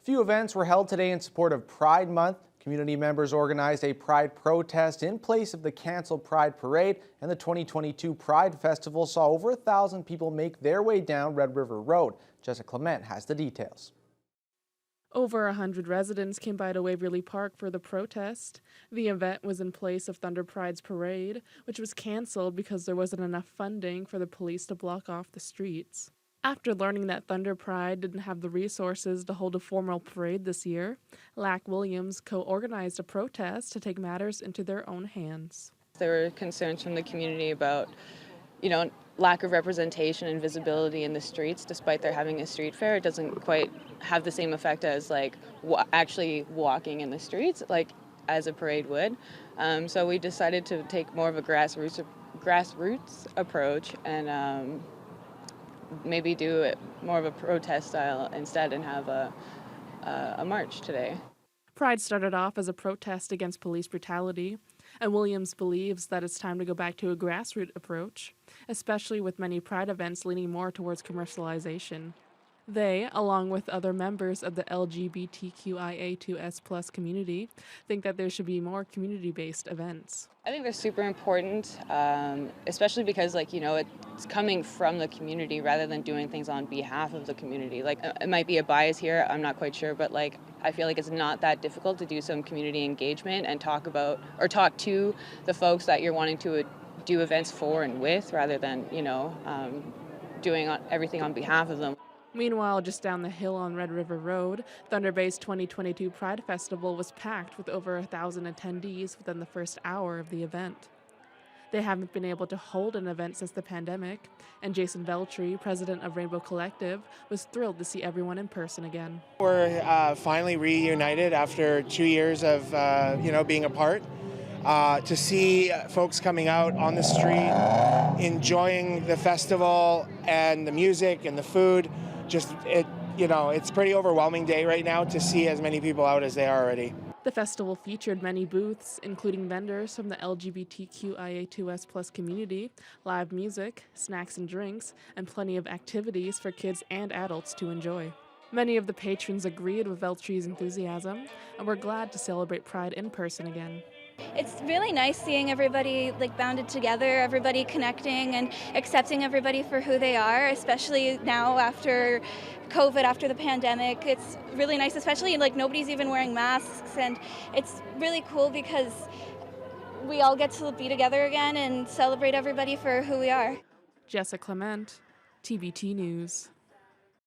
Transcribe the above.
Few events were held today in support of Pride Month. Community members organized a Pride protest in place of the canceled Pride Parade, and the 2022 Pride Festival saw over 1,000 people make their way down Red River Road. Jessica Clement has the details. Over 100 residents came by to Waverly Park for the protest. The event was in place of Thunder Pride's parade, which was canceled because there wasn't enough funding for the police to block off the streets. After learning that Thunder Pride didn't have the resources to hold a formal parade this year, Lac Williams co-organized a protest to take matters into their own hands. There were concerns from the community about, lack of representation and visibility in the streets. Despite there having a street fair, it doesn't quite have the same effect as actually walking in the streets as a parade would. So we decided to take more of a grassroots approach and maybe do it more of a protest style instead and have a march today. Pride started off as a protest against police brutality, and Williams believes that it's time to go back to a grassroots approach, especially with many Pride events leaning more towards commercialization. They, along with other members of the LGBTQIA2S+ community, think that there should be more community-based events. I think they're super important, especially because, it's coming from the community rather than doing things on behalf of the community. It might be a bias here, I'm not quite sure, but I feel like it's not that difficult to do some community engagement and talk to the folks that you're wanting to do events for and with, rather than, doing everything on behalf of them. Meanwhile, just down the hill on Red River Road, Thunder Bay's 2022 Pride Festival was packed with over 1,000 attendees within the first hour of the event. They haven't been able to hold an event since the pandemic, and Jason Veltri, president of Rainbow Collective, was thrilled to see everyone in person again. We're finally reunited after 2 years of being apart. To see folks coming out on the street, enjoying the festival and the music and the food, it's a pretty overwhelming day right now to see as many people out as they are already. The festival featured many booths, including vendors from the LGBTQIA2S+ community, live music, snacks and drinks, and plenty of activities for kids and adults to enjoy. Many of the patrons agreed with Veltri's enthusiasm and were glad to celebrate Pride in person again. It's really nice seeing everybody bounded together, everybody connecting and accepting everybody for who they are, especially now after COVID, after the pandemic. It's really nice, especially nobody's even wearing masks, and it's really cool because we all get to be together again and celebrate everybody for who we are. Jessica Clement, TBT News.